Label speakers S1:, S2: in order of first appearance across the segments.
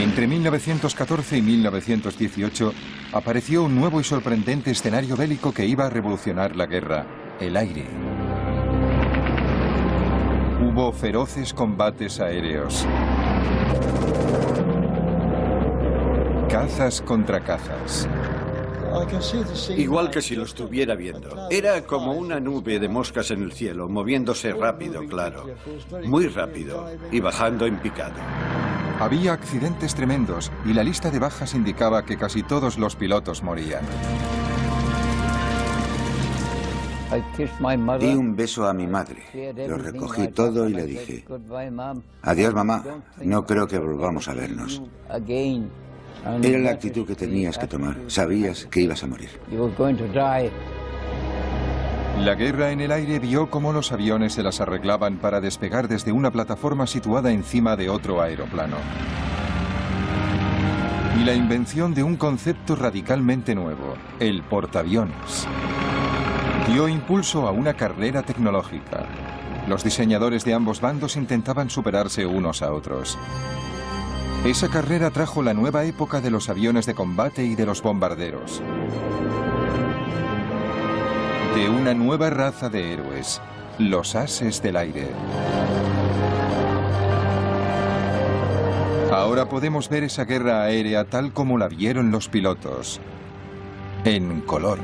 S1: Entre 1914 y 1918 apareció un nuevo y sorprendente escenario bélico que iba a revolucionar la guerra: el aire. Hubo feroces combates aéreos. Cazas contra cazas.
S2: Igual que si lo estuviera viendo. Era como una nube de moscas en el cielo, moviéndose rápido, claro. Muy rápido y bajando en picado.
S1: Había accidentes tremendos y la lista de bajas indicaba que casi todos los pilotos morían.
S3: Di un beso a mi madre. Lo recogí todo y le dije: adiós, mamá. No creo que volvamos a vernos. Era la actitud que tenías que tomar. Sabías que ibas a morir.
S1: La guerra en el aire vio cómo los aviones se las arreglaban para despegar desde una plataforma situada encima de otro aeroplano. Y la invención de un concepto radicalmente nuevo: el portaaviones. Dio impulso a una carrera tecnológica. Los diseñadores de ambos bandos intentaban superarse unos a otros. Esa carrera trajo la nueva época de los aviones de combate y de los bombarderos. De una nueva raza de héroes, los ases del aire. Ahora podemos ver esa guerra aérea tal como la vieron los pilotos, en color.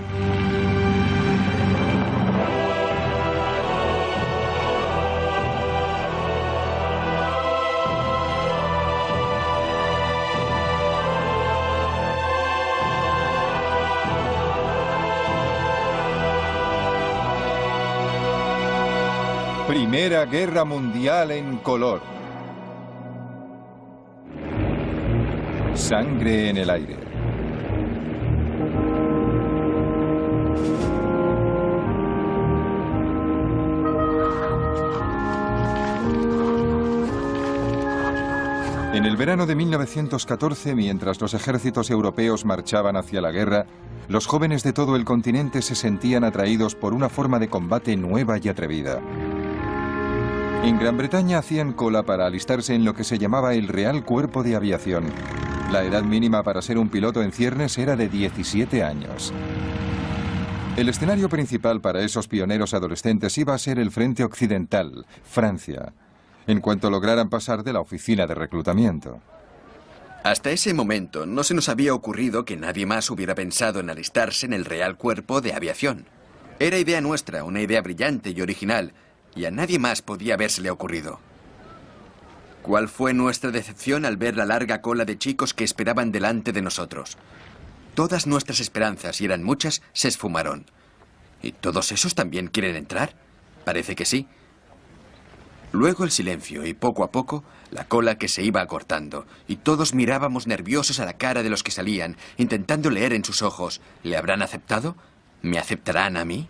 S1: Primera Guerra Mundial en color. Sangre en el aire. En el verano de 1914, mientras los ejércitos europeos marchaban hacia la guerra, los jóvenes de todo el continente se sentían atraídos por una forma de combate nueva y atrevida. En Gran Bretaña hacían cola para alistarse en lo que se llamaba el Real Cuerpo de Aviación. La edad mínima para ser un piloto en ciernes era de 17 años. El escenario principal para esos pioneros adolescentes iba a ser el frente occidental, Francia, en cuanto lograran pasar de la oficina de reclutamiento.
S4: Hasta ese momento no se nos había ocurrido que nadie más hubiera pensado en alistarse en el Real Cuerpo de Aviación. Era idea nuestra, una idea brillante y original, y a nadie más podía habérsele ocurrido. ¿Cuál fue nuestra decepción al ver la larga cola de chicos que esperaban delante de nosotros? Todas nuestras esperanzas, y eran muchas, se esfumaron. ¿Y todos esos también quieren entrar? Parece que sí. Luego el silencio y poco a poco la cola que se iba acortando, y todos mirábamos nerviosos a la cara de los que salían, intentando leer en sus ojos: ¿le habrán aceptado? ¿Me aceptarán a mí?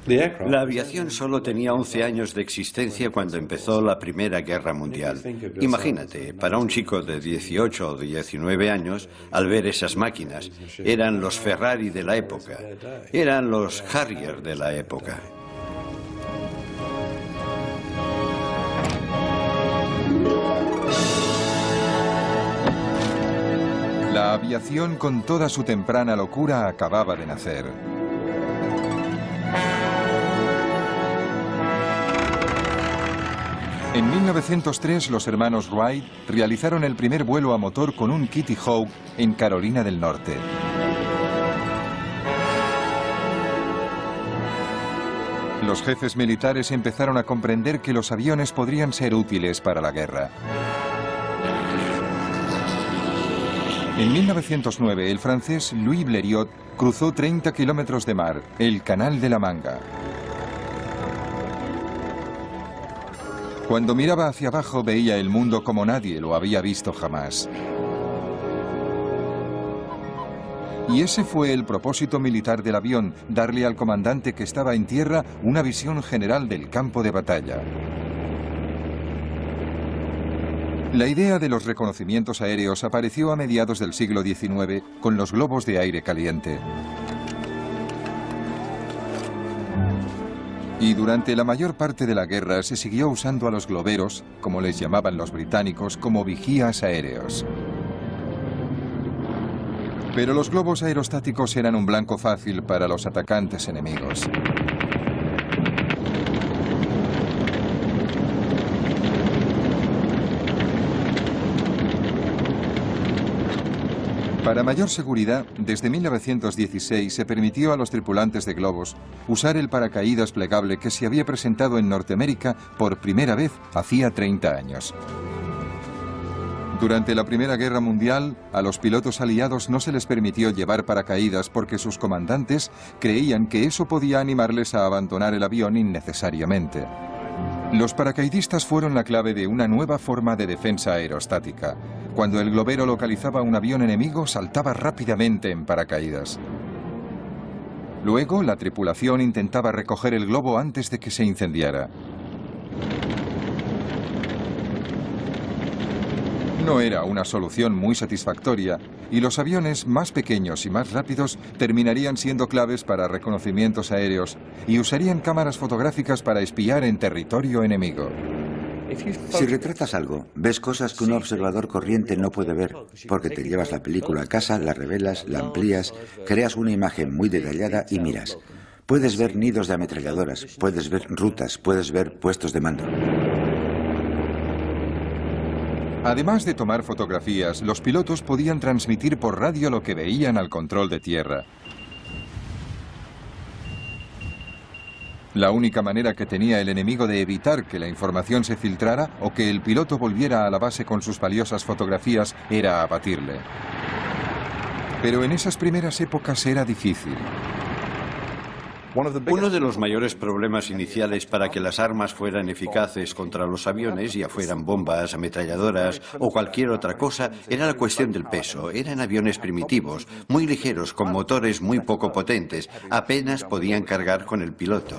S2: La aviación solo tenía 11 años de existencia cuando empezó la Primera Guerra Mundial. Imagínate, para un chico de 18 o 19 años, al ver esas máquinas, eran los Ferrari de la época, eran los Harrier de la época.
S1: La aviación, con toda su temprana locura, acababa de nacer. En 1903, los hermanos Wright realizaron el primer vuelo a motor con un Kitty Hawk en Carolina del Norte. Los jefes militares empezaron a comprender que los aviones podrían ser útiles para la guerra. En 1909, el francés Louis Blériot cruzó 30 kilómetros de mar, el Canal de la Mancha. Cuando miraba hacia abajo veía el mundo como nadie lo había visto jamás. Y ese fue el propósito militar del avión: darle al comandante que estaba en tierra una visión general del campo de batalla. La idea de los reconocimientos aéreos apareció a mediados del siglo XIX con los globos de aire caliente. Y durante la mayor parte de la guerra se siguió usando a los globeros, como les llamaban los británicos, como vigías aéreos. Pero los globos aerostáticos eran un blanco fácil para los atacantes enemigos. Para mayor seguridad, desde 1916 se permitió a los tripulantes de globos usar el paracaídas plegable que se había presentado en Norteamérica por primera vez hacía 30 años. Durante la Primera Guerra Mundial, a los pilotos aliados no se les permitió llevar paracaídas porque sus comandantes creían que eso podía animarles a abandonar el avión innecesariamente. Los paracaidistas fueron la clave de una nueva forma de defensa aerostática. Cuando el globero localizaba un avión enemigo, saltaba rápidamente en paracaídas. Luego, la tripulación intentaba recoger el globo antes de que se incendiara. No era una solución muy satisfactoria, y los aviones más pequeños y más rápidos terminarían siendo claves para reconocimientos aéreos y usarían cámaras fotográficas para espiar en territorio enemigo.
S3: Si retratas algo, ves cosas que un observador corriente no puede ver, porque te llevas la película a casa, la revelas, la amplías, creas una imagen muy detallada y miras. Puedes ver nidos de ametralladoras, puedes ver rutas, puedes ver puestos de mando.
S1: Además de tomar fotografías, los pilotos podían transmitir por radio lo que veían al control de tierra. La única manera que tenía el enemigo de evitar que la información se filtrara o que el piloto volviera a la base con sus valiosas fotografías era abatirle. Pero en esas primeras épocas era difícil.
S2: Uno de los mayores problemas iniciales para que las armas fueran eficaces contra los aviones, ya fueran bombas, ametralladoras o cualquier otra cosa, era la cuestión del peso. Eran aviones primitivos, muy ligeros, con motores muy poco potentes. Apenas podían cargar con el piloto.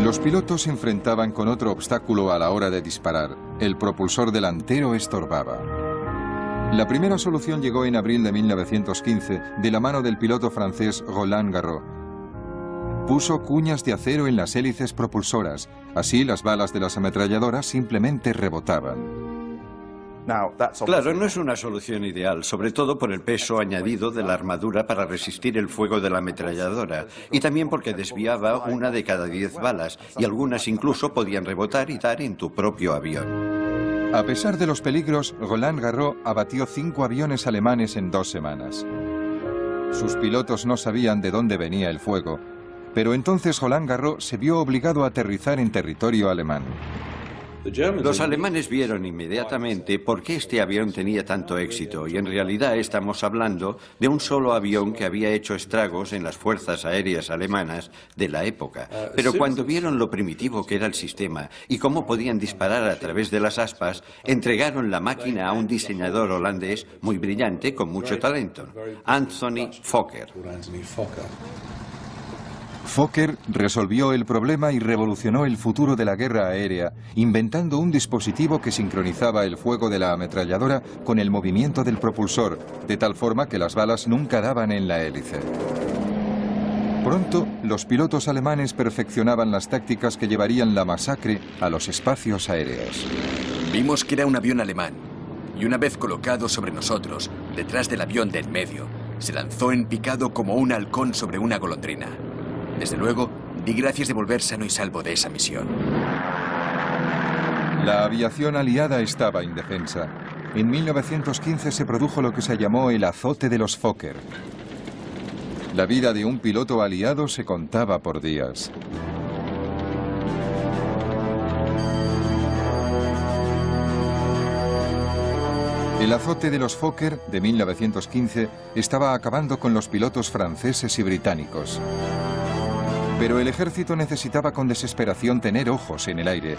S1: Los pilotos se enfrentaban con otro obstáculo a la hora de disparar. El propulsor delantero estorbaba. La primera solución llegó en abril de 1915 de la mano del piloto francés Roland Garros. Puso cuñas de acero en las hélices propulsoras, así las balas de las ametralladoras simplemente rebotaban.
S2: Claro, no es una solución ideal, sobre todo por el peso añadido de la armadura para resistir el fuego de la ametralladora, y también porque desviaba una de cada 10 balas, y algunas incluso podían rebotar y dar en tu propio avión.
S1: A pesar de los peligros, Roland Garros abatió 5 aviones alemanes en 2 semanas. Sus pilotos no sabían de dónde venía el fuego, pero entonces Roland Garros se vio obligado a aterrizar en territorio alemán.
S2: Los alemanes vieron inmediatamente por qué este avión tenía tanto éxito, y en realidad estamos hablando de un solo avión que había hecho estragos en las fuerzas aéreas alemanas de la época. Pero cuando vieron lo primitivo que era el sistema y cómo podían disparar a través de las aspas, entregaron la máquina a un diseñador holandés muy brillante con mucho talento, Anthony Fokker.
S1: Fokker resolvió el problema y revolucionó el futuro de la guerra aérea, inventando un dispositivo que sincronizaba el fuego de la ametralladora con el movimiento del propulsor, de tal forma que las balas nunca daban en la hélice. Pronto, los pilotos alemanes perfeccionaban las tácticas que llevarían la masacre a los espacios aéreos.
S4: Vimos que era un avión alemán, y una vez colocado sobre nosotros, detrás del avión de en medio, se lanzó en picado como un halcón sobre una golondrina. Desde luego, di gracias de volver sano y salvo de esa misión.
S1: La aviación aliada estaba indefensa. En 1915 se produjo lo que se llamó el azote de los Fokker. La vida de un piloto aliado se contaba por días. El azote de los Fokker de 1915 estaba acabando con los pilotos franceses y británicos. Pero el ejército necesitaba con desesperación tener ojos en el aire.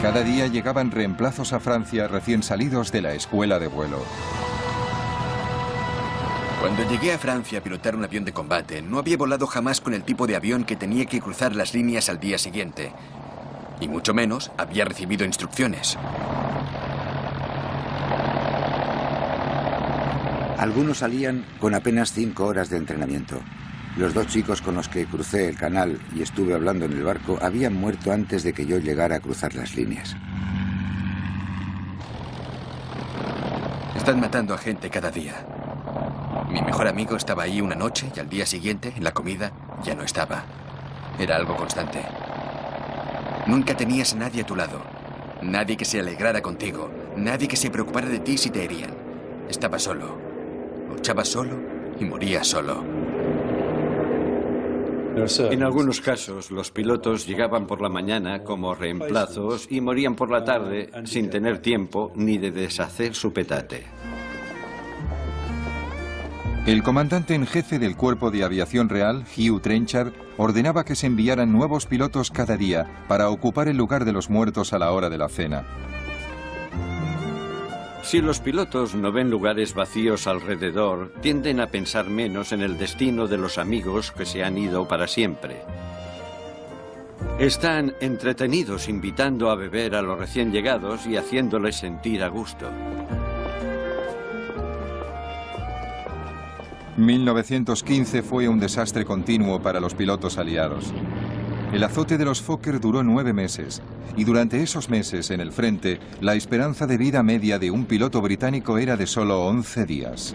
S1: Cada día llegaban reemplazos a Francia recién salidos de la escuela de vuelo.
S4: Cuando llegué a Francia a pilotar un avión de combate, no había volado jamás con el tipo de avión que tenía que cruzar las líneas al día siguiente. Y mucho menos había recibido instrucciones.
S3: Algunos salían con apenas 5 horas de entrenamiento. Los 2 chicos con los que crucé el canal y estuve hablando en el barco habían muerto antes de que yo llegara a cruzar las líneas.
S4: Están matando a gente cada día. Mi mejor amigo estaba ahí una noche y al día siguiente, en la comida, ya no estaba. Era algo constante. Nunca tenías a nadie a tu lado. Nadie que se alegrara contigo. Nadie que se preocupara de ti si te herían. Estabas solo. Luchabas solo y morías solo.
S2: En algunos casos, los pilotos llegaban por la mañana como reemplazos y morían por la tarde sin tener tiempo ni de deshacer su petate.
S1: El comandante en jefe del Cuerpo de Aviación Real, Hugh Trenchard, ordenaba que se enviaran nuevos pilotos cada día para ocupar el lugar de los muertos a la hora de la cena.
S2: Si los pilotos no ven lugares vacíos alrededor, tienden a pensar menos en el destino de los amigos que se han ido para siempre. Están entretenidos invitando a beber a los recién llegados y haciéndoles sentir a gusto.
S1: 1915 fue un desastre continuo para los pilotos aliados. El azote de los Fokker duró 9 meses, y durante esos meses en el frente, la esperanza de vida media de un piloto británico era de solo 11 días.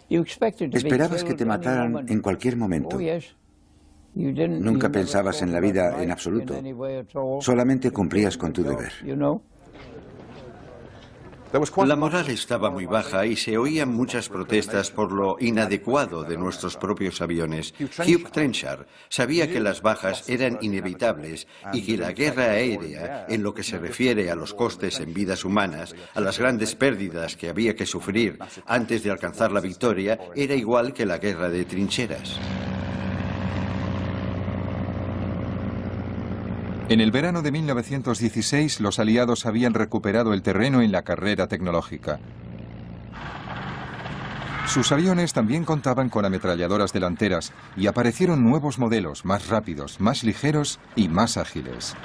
S3: Esperabas que te mataran en cualquier momento. Nunca pensabas en la vida en absoluto. Solamente cumplías con tu deber.
S2: La moral estaba muy baja y se oían muchas protestas por lo inadecuado de nuestros propios aviones. Hugh Trenchard sabía que las bajas eran inevitables y que la guerra aérea, en lo que se refiere a los costes en vidas humanas, a las grandes pérdidas que había que sufrir antes de alcanzar la victoria, era igual que la guerra de trincheras.
S1: En el verano de 1916, los aliados habían recuperado el terreno en la carrera tecnológica. Sus aviones también contaban con ametralladoras delanteras y aparecieron nuevos modelos más rápidos, más ligeros y más ágiles.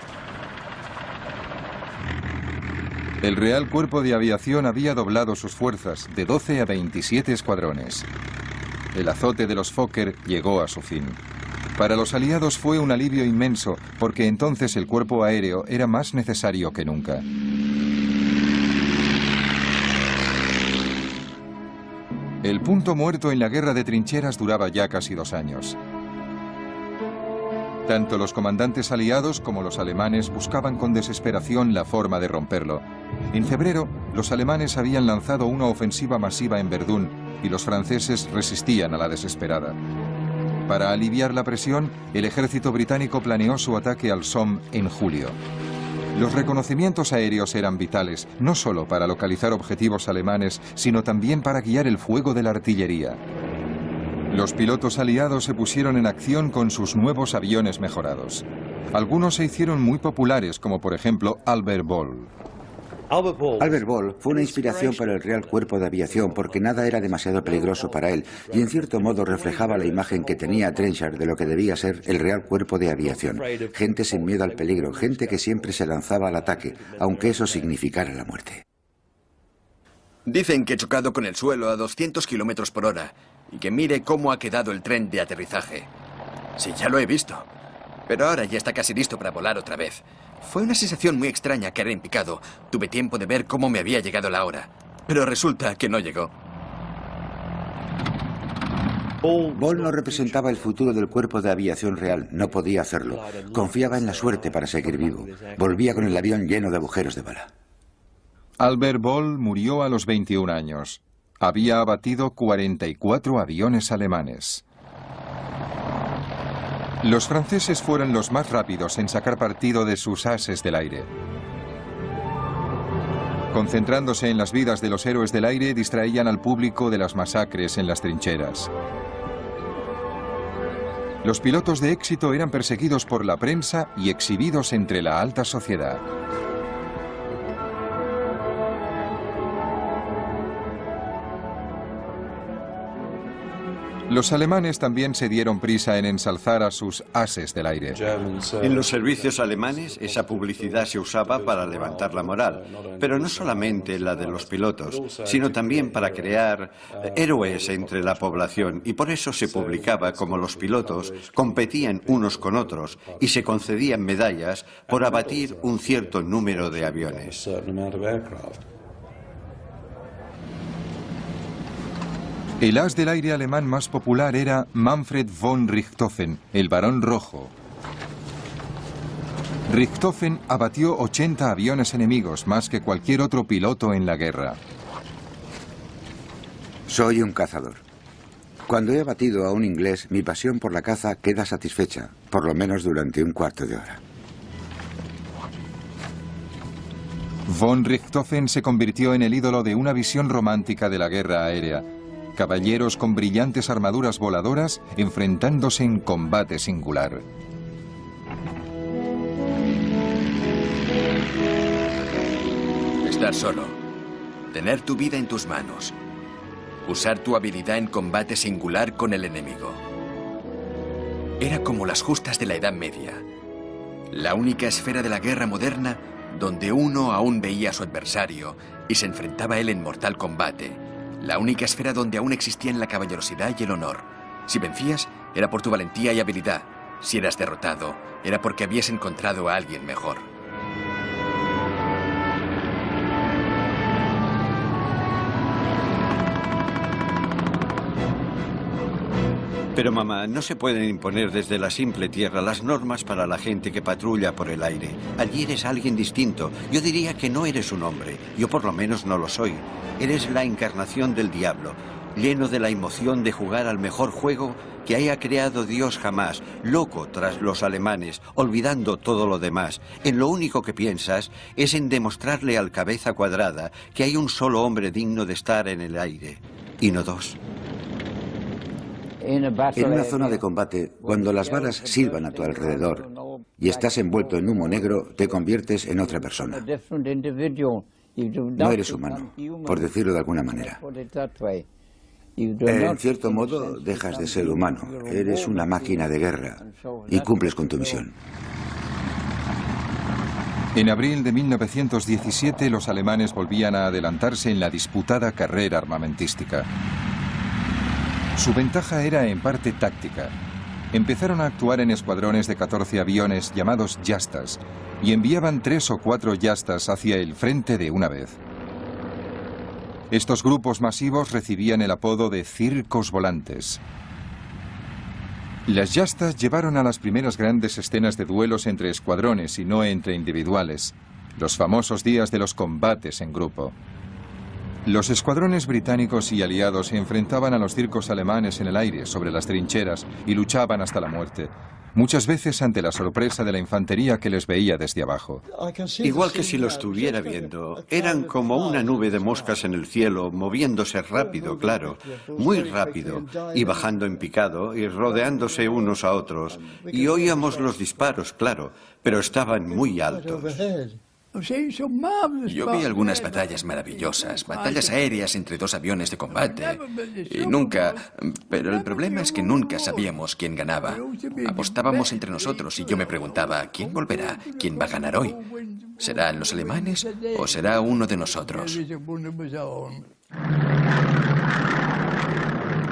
S1: El Real Cuerpo de Aviación había doblado sus fuerzas de 12 a 27 escuadrones. El azote de los Fokker llegó a su fin. Para los aliados fue un alivio inmenso, porque entonces el cuerpo aéreo era más necesario que nunca. El punto muerto en la guerra de trincheras duraba ya casi 2 años. Tanto los comandantes aliados como los alemanes buscaban con desesperación la forma de romperlo. En febrero, los alemanes habían lanzado una ofensiva masiva en Verdún y los franceses resistían a la desesperada. Para aliviar la presión, el ejército británico planeó su ataque al Somme en julio. Los reconocimientos aéreos eran vitales, no solo para localizar objetivos alemanes, sino también para guiar el fuego de la artillería. Los pilotos aliados se pusieron en acción con sus nuevos aviones mejorados. Algunos se hicieron muy populares, como por ejemplo Albert Ball.
S3: Albert Ball fue una inspiración para el Real Cuerpo de Aviación porque nada era demasiado peligroso para él y en cierto modo reflejaba la imagen que tenía Trenchard de lo que debía ser el Real Cuerpo de Aviación. Gente sin miedo al peligro, gente que siempre se lanzaba al ataque, aunque eso significara la muerte.
S4: Dicen que he chocado con el suelo a 200 kilómetros por hora y que mire cómo ha quedado el tren de aterrizaje. Sí, ya lo he visto. Pero ahora ya está casi listo para volar otra vez. Fue una sensación muy extraña caer en picado. Tuve tiempo de ver cómo me había llegado la hora. Pero resulta que no llegó.
S3: Ball no representaba el futuro del Cuerpo de Aviación Real. No podía hacerlo. Confiaba en la suerte para seguir vivo. Volvía con el avión lleno de agujeros de bala.
S1: Albert Ball murió a los 21 años. Había abatido 44 aviones alemanes. Los franceses fueron los más rápidos en sacar partido de sus ases del aire. Concentrándose en las vidas de los héroes del aire, distraían al público de las masacres en las trincheras. Los pilotos de éxito eran perseguidos por la prensa y exhibidos entre la alta sociedad. Los alemanes también se dieron prisa en ensalzar a sus ases del aire.
S2: En los servicios alemanes, esa publicidad se usaba para levantar la moral, pero no solamente la de los pilotos, sino también para crear héroes entre la población, y por eso se publicaba como los pilotos competían unos con otros y se concedían medallas por abatir un cierto número de aviones.
S1: El as del aire alemán más popular era Manfred von Richthofen, el Barón Rojo. Richthofen abatió 80 aviones enemigos, más que cualquier otro piloto en la guerra.
S3: Soy un cazador. Cuando he abatido a un inglés, mi pasión por la caza queda satisfecha, por lo menos durante un cuarto de hora.
S1: Von Richthofen se convirtió en el ídolo de una visión romántica de la guerra aérea. Caballeros con brillantes armaduras voladoras enfrentándose en combate singular.
S4: Estar solo. Tener tu vida en tus manos. Usar tu habilidad en combate singular con el enemigo. Era como las justas de la Edad Media. La única esfera de la guerra moderna donde uno aún veía a su adversario y se enfrentaba a él en mortal combate. La única esfera donde aún existían la caballerosidad y el honor. Si vencías, era por tu valentía y habilidad. Si eras derrotado, era porque habías encontrado a alguien mejor.
S2: Pero mamá, no se pueden imponer desde la simple tierra las normas para la gente que patrulla por el aire. Allí eres alguien distinto. Yo diría que no eres un hombre. Yo por lo menos no lo soy. Eres la encarnación del diablo, lleno de la emoción de jugar al mejor juego que haya creado Dios jamás, loco tras los alemanes, olvidando todo lo demás. En lo único que piensas es en demostrarle al cabeza cuadrada que hay un solo hombre digno de estar en el aire, y no dos.
S3: En una zona de combate, cuando las balas silban a tu alrededor y estás envuelto en humo negro, te conviertes en otra persona. No eres humano, por decirlo de alguna manera. En cierto modo, dejas de ser humano. Eres una máquina de guerra y cumples con tu misión.
S1: En abril de 1917, los alemanes volvían a adelantarse en la disputada carrera armamentística. Su ventaja era en parte táctica. Empezaron a actuar en escuadrones de 14 aviones llamados Jastas y enviaban 3 o 4 Jastas hacia el frente de una vez. Estos grupos masivos recibían el apodo de circos volantes. Las Jastas llevaron a las primeras grandes escenas de duelos entre escuadrones y no entre individuales, los famosos días de los combates en grupo. Los escuadrones británicos y aliados se enfrentaban a los circos alemanes en el aire, sobre las trincheras, y luchaban hasta la muerte, muchas veces ante la sorpresa de la infantería que les veía desde abajo.
S2: Igual que si lo estuviera viendo, eran como una nube de moscas en el cielo, moviéndose rápido, claro, muy rápido, y bajando en picado y rodeándose unos a otros. Y oíamos los disparos, claro, pero estaban muy altos.
S4: Yo vi algunas batallas maravillosas, batallas aéreas entre 2 aviones de combate, y nunca... Pero el problema es que nunca sabíamos quién ganaba. Apostábamos entre nosotros y yo me preguntaba, ¿quién volverá? ¿Quién va a ganar hoy? ¿Serán los alemanes o será uno de nosotros?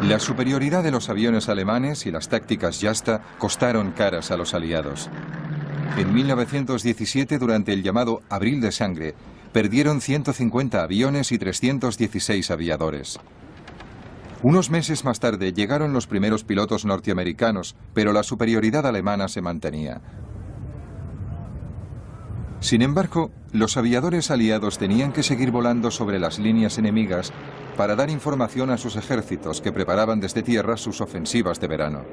S1: La superioridad de los aviones alemanes y las tácticas Jasta costaron caras a los aliados. En 1917, durante el llamado Abril de Sangre, perdieron 150 aviones y 316 aviadores. Unos meses más tarde llegaron los primeros pilotos norteamericanos, pero la superioridad alemana se mantenía. Sin embargo, los aviadores aliados tenían que seguir volando sobre las líneas enemigas para dar información a sus ejércitos que preparaban desde tierra sus ofensivas de verano.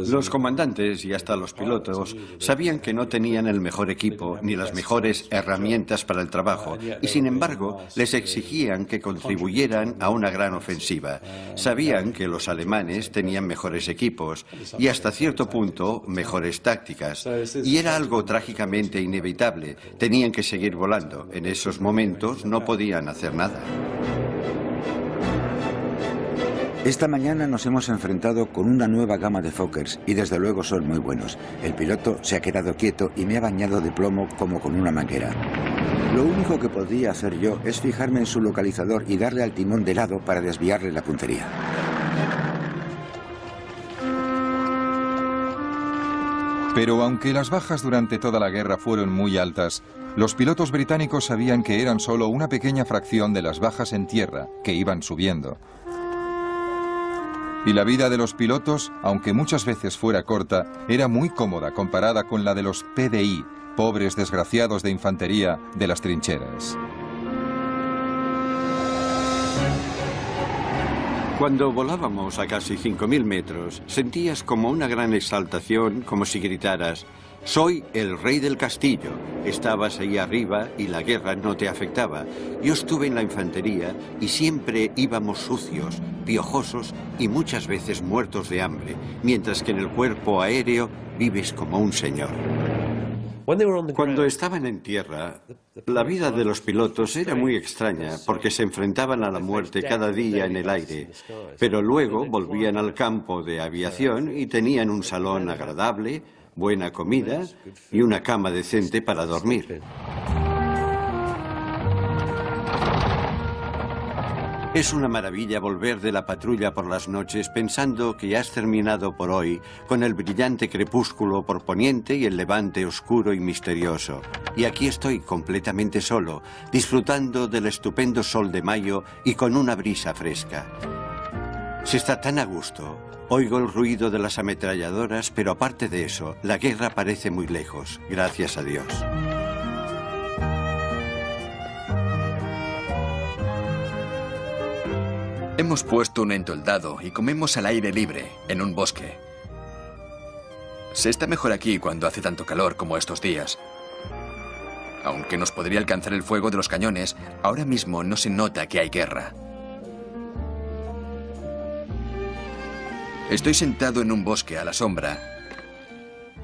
S2: Los comandantes y hasta los pilotos sabían que no tenían el mejor equipo ni las mejores herramientas para el trabajo y sin embargo les exigían que contribuyeran a una gran ofensiva. Sabían que los alemanes tenían mejores equipos y hasta cierto punto mejores tácticas y era algo trágicamente inevitable. Tenían que seguir volando. En esos momentos no podían hacer nada.
S3: Esta mañana nos hemos enfrentado con una nueva gama de Fokkers y desde luego son muy buenos. El piloto se ha quedado quieto y me ha bañado de plomo como con una manguera. Lo único que podía hacer yo es fijarme en su localizador y darle al timón de lado para desviarle la puntería.
S1: Pero aunque las bajas durante toda la guerra fueron muy altas, los pilotos británicos sabían que eran solo una pequeña fracción de las bajas en tierra, que iban subiendo. Y la vida de los pilotos, aunque muchas veces fuera corta, era muy cómoda comparada con la de los PDI, pobres desgraciados de infantería de las trincheras.
S2: Cuando volábamos a casi 5.000 metros, sentías como una gran exaltación, como si gritaras: «Soy el rey del castillo». Estabas ahí arriba y la guerra no te afectaba. Yo estuve en la infantería y siempre íbamos sucios, piojosos y muchas veces muertos de hambre, mientras que en el cuerpo aéreo vives como un señor. Cuando estaban en tierra, la vida de los pilotos era muy extraña porque se enfrentaban a la muerte cada día en el aire, pero luego volvían al campo de aviación y tenían un salón agradable, buena comida y una cama decente para dormir. Es una maravilla volver de la patrulla por las noches pensando que has terminado por hoy con el brillante crepúsculo por poniente y el levante oscuro y misterioso. Y aquí estoy completamente solo, disfrutando del estupendo sol de mayo y con una brisa fresca. Se está tan a gusto. Oigo el ruido de las ametralladoras, pero aparte de eso, la guerra parece muy lejos, gracias a Dios.
S4: Hemos puesto un entoldado y comemos al aire libre, en un bosque. Se está mejor aquí cuando hace tanto calor como estos días. Aunque nos podría alcanzar el fuego de los cañones, ahora mismo no se nota que hay guerra. Estoy sentado en un bosque a la sombra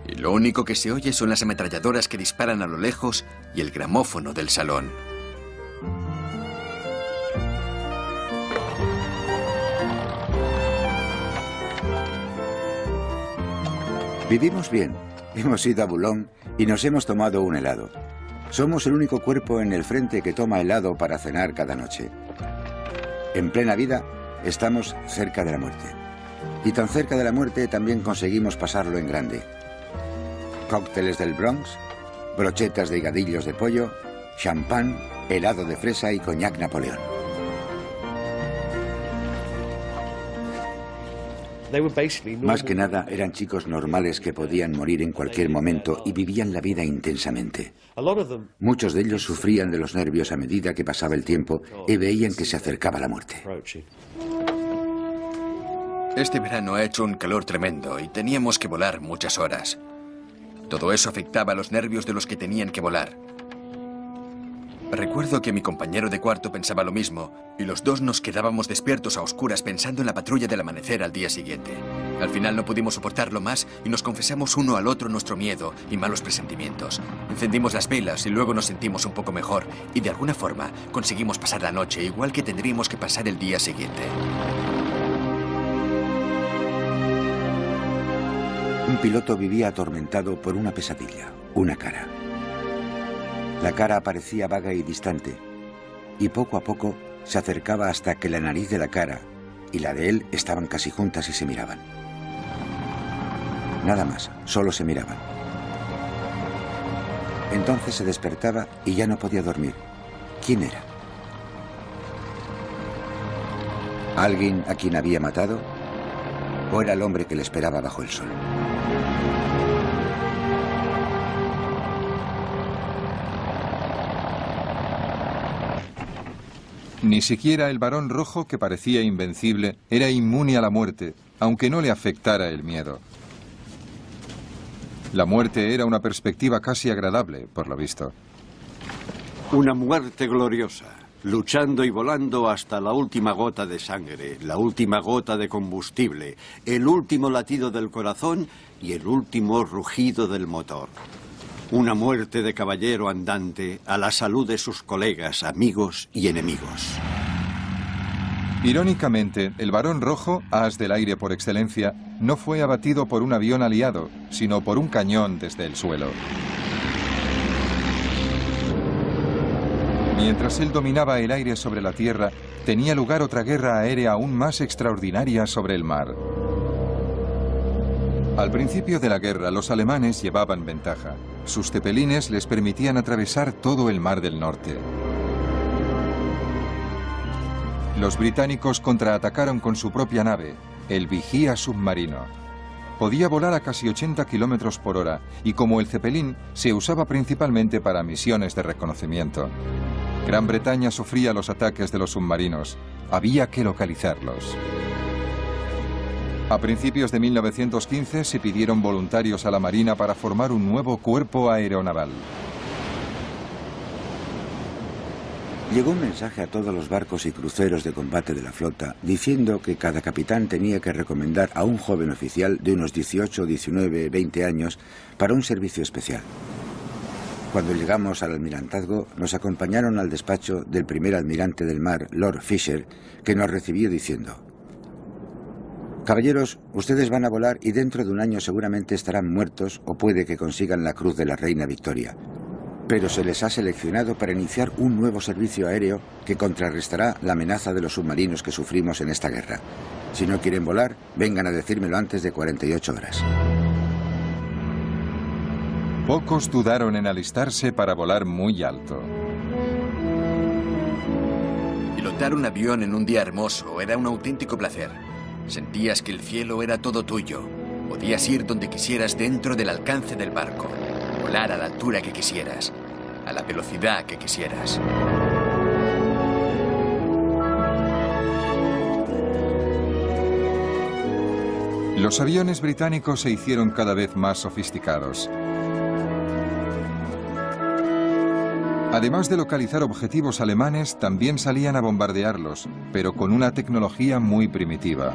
S4: y lo único que se oye son las ametralladoras que disparan a lo lejos y el gramófono del salón.
S3: Vivimos bien. Hemos ido a Boulogne y nos hemos tomado un helado. Somos el único cuerpo en el frente que toma helado para cenar cada noche. En plena vida, estamos cerca de la muerte. Y tan cerca de la muerte también conseguimos pasarlo en grande. Cócteles del Bronx, brochetas de higadillos de pollo, champán, helado de fresa y coñac Napoleón. Más que nada eran chicos normales que podían morir en cualquier momento y vivían la vida intensamente. Muchos de ellos sufrían de los nervios a medida que pasaba el tiempo y veían que se acercaba la muerte.
S4: Este verano ha hecho un calor tremendo y teníamos que volar muchas horas. Todo eso afectaba a los nervios de los que tenían que volar. Recuerdo que mi compañero de cuarto pensaba lo mismo y los dos nos quedábamos despiertos a oscuras pensando en la patrulla del amanecer al día siguiente. Al final no pudimos soportarlo más y nos confesamos uno al otro nuestro miedo y malos presentimientos. Encendimos las velas y luego nos sentimos un poco mejor y de alguna forma conseguimos pasar la noche igual que tendríamos que pasar el día siguiente.
S3: Un piloto vivía atormentado por una pesadilla, una cara. La cara parecía vaga y distante, y poco a poco se acercaba hasta que la nariz de la cara y la de él estaban casi juntas y se miraban. Nada más, solo se miraban. Entonces se despertaba y ya no podía dormir. ¿Quién era? ¿Alguien a quien había matado? ¿O era el hombre que le esperaba bajo el sol?
S1: Ni siquiera el varón rojo, que parecía invencible, era inmune a la muerte, aunque no le afectara el miedo. La muerte era una perspectiva casi agradable, por lo visto.
S2: Una muerte gloriosa, luchando y volando hasta la última gota de sangre, la última gota de combustible, el último latido del corazón y el último rugido del motor. Una muerte de caballero andante a la salud de sus colegas, amigos y enemigos.
S1: Irónicamente, el Barón Rojo, as del aire por excelencia, no fue abatido por un avión aliado, sino por un cañón desde el suelo. Mientras él dominaba el aire sobre la tierra, tenía lugar otra guerra aérea aún más extraordinaria sobre el mar. Al principio de la guerra, los alemanes llevaban ventaja. Sus cepelines les permitían atravesar todo el Mar del Norte. Los británicos contraatacaron con su propia nave, el Vigía submarino. Podía volar a casi 80 kilómetros por hora y, como el cepelín, se usaba principalmente para misiones de reconocimiento. Gran Bretaña sufría los ataques de los submarinos. Había que localizarlos. A principios de 1915 se pidieron voluntarios a la Marina para formar un nuevo cuerpo aeronaval.
S3: Llegó un mensaje a todos los barcos y cruceros de combate de la flota diciendo que cada capitán tenía que recomendar a un joven oficial de unos 18, 19, 20 años para un servicio especial. Cuando llegamos al almirantazgo, nos acompañaron al despacho del primer almirante del mar, Lord Fisher, que nos recibió diciendo: caballeros, ustedes van a volar y dentro de un año seguramente estarán muertos o puede que consigan la Cruz de la Reina Victoria. Pero se les ha seleccionado para iniciar un nuevo servicio aéreo que contrarrestará la amenaza de los submarinos que sufrimos en esta guerra. Si no quieren volar, vengan a decírmelo antes de 48 horas.
S1: Pocos dudaron en alistarse para volar muy alto.
S4: Pilotar un avión en un día hermoso era un auténtico placer. Sentías que el cielo era todo tuyo. Podías ir donde quisieras dentro del alcance del barco. Volar a la altura que quisieras, a la velocidad que quisieras.
S1: Los aviones británicos se hicieron cada vez más sofisticados. Además de localizar objetivos alemanes, también salían a bombardearlos, pero con una tecnología muy primitiva.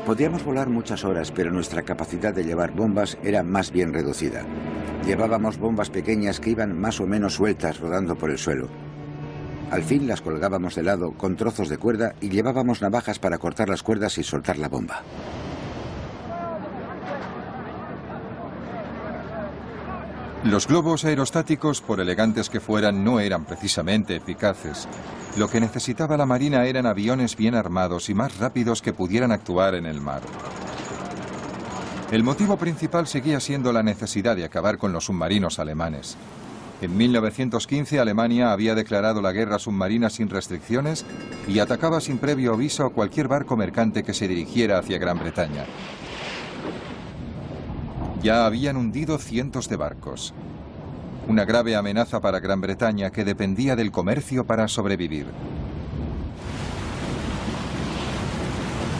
S3: Podíamos volar muchas horas, pero nuestra capacidad de llevar bombas era más bien reducida. Llevábamos bombas pequeñas que iban más o menos sueltas rodando por el suelo. Al fin las colgábamos de lado con trozos de cuerda y llevábamos navajas para cortar las cuerdas y soltar la bomba.
S1: Los globos aerostáticos, por elegantes que fueran, no eran precisamente eficaces. Lo que necesitaba la Marina eran aviones bien armados y más rápidos que pudieran actuar en el mar. El motivo principal seguía siendo la necesidad de acabar con los submarinos alemanes. En 1915 Alemania había declarado la guerra submarina sin restricciones y atacaba sin previo aviso a cualquier barco mercante que se dirigiera hacia Gran Bretaña. Ya habían hundido cientos de barcos. Una grave amenaza para Gran Bretaña que dependía del comercio para sobrevivir.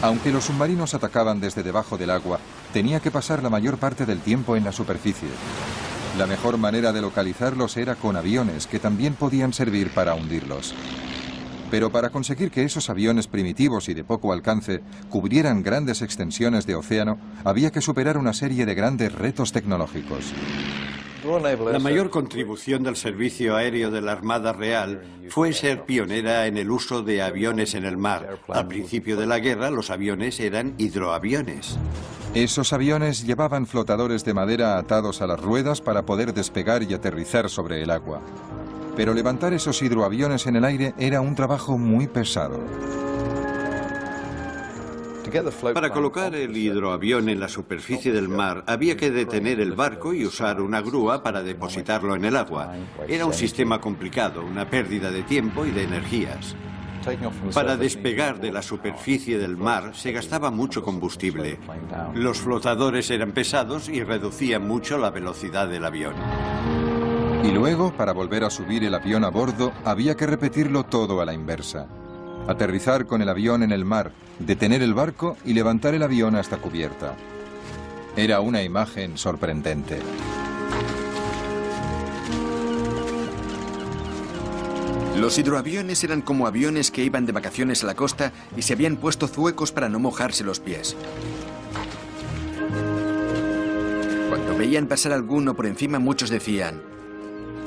S1: Aunque los submarinos atacaban desde debajo del agua, tenía que pasar la mayor parte del tiempo en la superficie. La mejor manera de localizarlos era con aviones, que también podían servir para hundirlos. Pero para conseguir que esos aviones primitivos y de poco alcance cubrieran grandes extensiones de océano, había que superar una serie de grandes retos tecnológicos.
S2: La mayor contribución del servicio aéreo de la Armada Real fue ser pionera en el uso de aviones en el mar. Al principio de la guerra, los aviones eran hidroaviones.
S1: Esos aviones llevaban flotadores de madera atados a las ruedas para poder despegar y aterrizar sobre el agua. Pero levantar esos hidroaviones en el aire era un trabajo muy pesado.
S2: Para colocar el hidroavión en la superficie del mar, había que detener el barco y usar una grúa para depositarlo en el agua. Era un sistema complicado, una pérdida de tiempo y de energías. Para despegar de la superficie del mar se gastaba mucho combustible. Los flotadores eran pesados y reducían mucho la velocidad del avión.
S1: Y luego, para volver a subir el avión a bordo, había que repetirlo todo a la inversa. Aterrizar con el avión en el mar, detener el barco y levantar el avión hasta cubierta. Era una imagen sorprendente.
S4: Los hidroaviones eran como aviones que iban de vacaciones a la costa y se habían puesto zuecos para no mojarse los pies. Cuando veían pasar alguno por encima, muchos decían: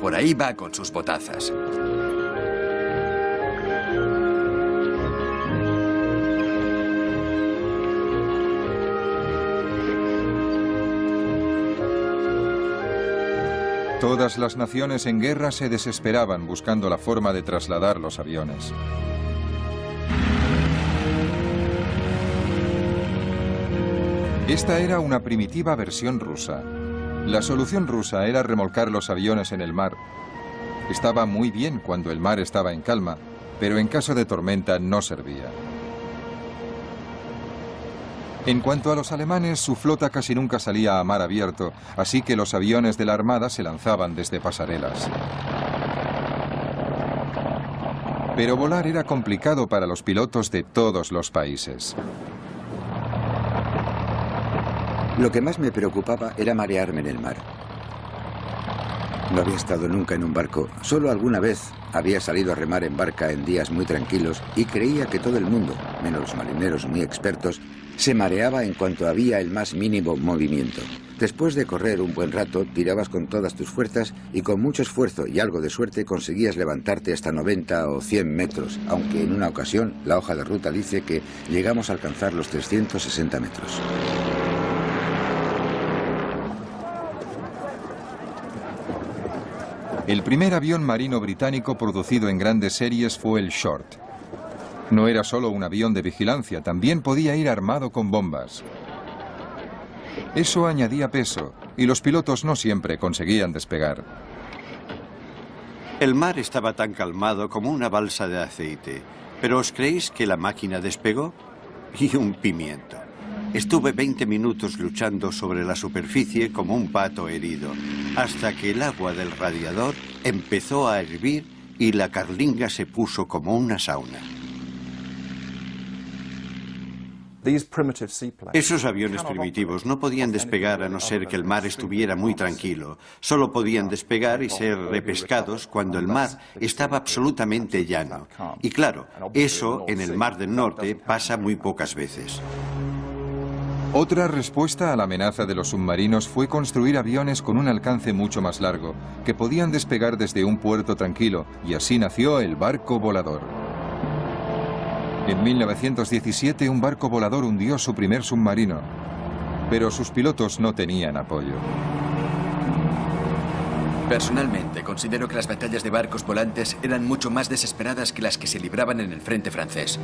S4: por ahí va con sus botazas.
S1: Todas las naciones en guerra se desesperaban buscando la forma de trasladar los aviones. Esta era una primitiva versión rusa. La solución rusa era remolcar los aviones en el mar. Estaba muy bien cuando el mar estaba en calma, pero en caso de tormenta no servía. En cuanto a los alemanes, su flota casi nunca salía a mar abierto, así que los aviones de la Armada se lanzaban desde pasarelas. Pero volar era complicado para los pilotos de todos los países.
S3: Lo que más me preocupaba era marearme en el mar. No había estado nunca en un barco, solo alguna vez había salido a remar en barca en días muy tranquilos y creía que todo el mundo, menos los marineros muy expertos, se mareaba en cuanto había el más mínimo movimiento. Después de correr un buen rato, tirabas con todas tus fuerzas y con mucho esfuerzo y algo de suerte conseguías levantarte hasta 90 o 100 metros, aunque en una ocasión la hoja de ruta dice que llegamos a alcanzar los 360 metros.
S1: El primer avión marino británico producido en grandes series fue el Short. No era solo un avión de vigilancia, también podía ir armado con bombas. Eso añadía peso, y los pilotos no siempre conseguían despegar.
S2: El mar estaba tan calmado como una balsa de aceite. ¿Pero os creéis que la máquina despegó? Y un pimiento. Estuve 20 minutos luchando sobre la superficie como un pato herido, hasta que el agua del radiador empezó a hervir y la carlinga se puso como una sauna. Esos aviones primitivos no podían despegar a no ser que el mar estuviera muy tranquilo. Solo podían despegar y ser repescados cuando el mar estaba absolutamente llano. Y claro, eso en el Mar del Norte pasa muy pocas veces.
S1: Otra respuesta a la amenaza de los submarinos fue construir aviones con un alcance mucho más largo, que podían despegar desde un puerto tranquilo, y así nació el barco volador. En 1917 un barco volador hundió su primer submarino, pero sus pilotos no tenían apoyo.
S4: Personalmente, considero que las batallas de barcos volantes eran mucho más desesperadas que las que se libraban en el frente francés.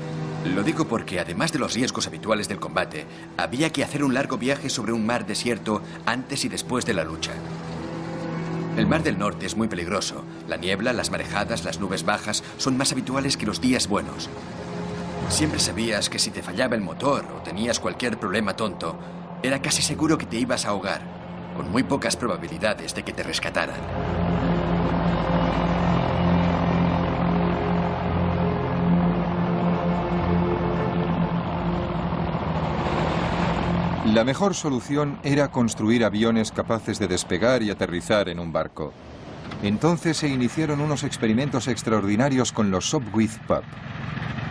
S4: Lo digo porque, además de los riesgos habituales del combate, había que hacer un largo viaje sobre un mar desierto antes y después de la lucha. El Mar del Norte es muy peligroso. La niebla, las marejadas, las nubes bajas son más habituales que los días buenos. Siempre sabías que si te fallaba el motor o tenías cualquier problema tonto, era casi seguro que te ibas a ahogar, con muy pocas probabilidades de que te rescataran.
S1: La mejor solución era construir aviones capaces de despegar y aterrizar en un barco. Entonces se iniciaron unos experimentos extraordinarios con los Sopwith Pup.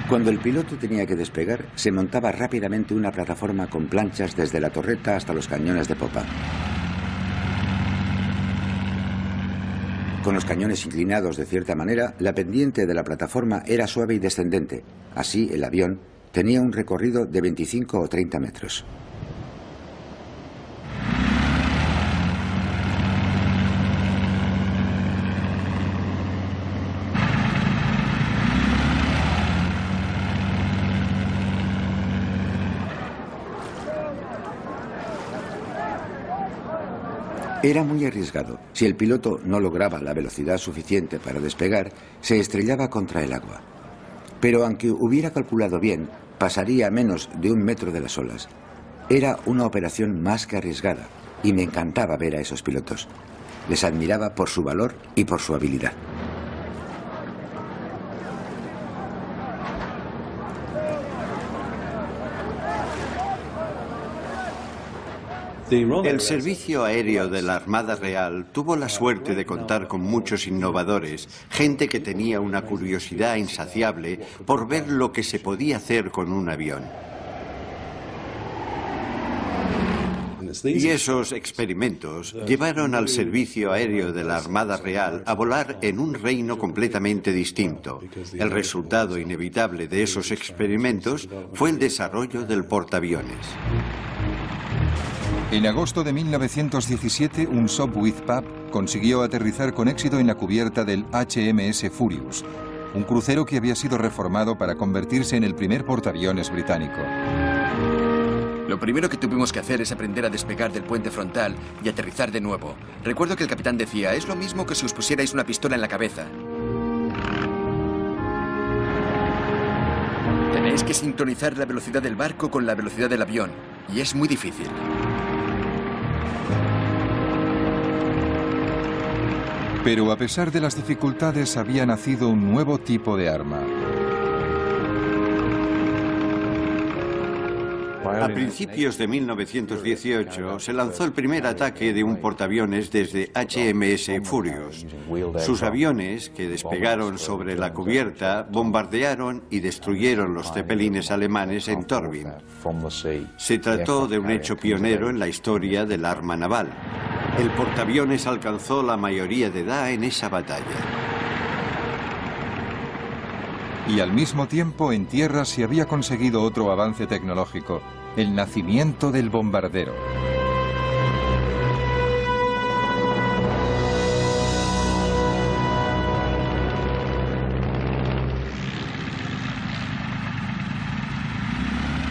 S3: Cuando el piloto tenía que despegar, se montaba rápidamente una plataforma con planchas desde la torreta hasta los cañones de popa. Con los cañones inclinados de cierta manera, la pendiente de la plataforma era suave y descendente. Así, el avión tenía un recorrido de 25 o 30 metros. Era muy arriesgado. Si el piloto no lograba la velocidad suficiente para despegar, se estrellaba contra el agua. Pero aunque hubiera calculado bien, pasaría a menos de 1 metro de las olas. Era una operación más que arriesgada, y me encantaba ver a esos pilotos. Les admiraba por su valor y por su habilidad.
S2: El Servicio Aéreo de la Armada Real tuvo la suerte de contar con muchos innovadores, gente que tenía una curiosidad insaciable por ver lo que se podía hacer con un avión. Y esos experimentos llevaron al Servicio Aéreo de la Armada Real a volar en un reino completamente distinto. El resultado inevitable de esos experimentos fue el desarrollo del portaaviones.
S1: En agosto de 1917, un Sopwith Pup consiguió aterrizar con éxito en la cubierta del HMS Furious, un crucero que había sido reformado para convertirse en el primer portaaviones británico.
S4: Lo primero que tuvimos que hacer es aprender a despegar del puente frontal y aterrizar de nuevo. Recuerdo que el capitán decía, es lo mismo que si os pusierais una pistola en la cabeza. Tenéis que sincronizar la velocidad del barco con la velocidad del avión, y es muy difícil.
S1: Pero a pesar de las dificultades, había nacido un nuevo tipo de arma.
S2: A principios de 1918 se lanzó el primer ataque de un portaaviones desde HMS Furious. Sus aviones, que despegaron sobre la cubierta, bombardearon y destruyeron los cepelines alemanes en Torvin. Se trató de un hecho pionero en la historia del arma naval. El portaaviones alcanzó la mayoría de edad en esa batalla.
S1: Y al mismo tiempo, en tierra se había conseguido otro avance tecnológico, el nacimiento del bombardero.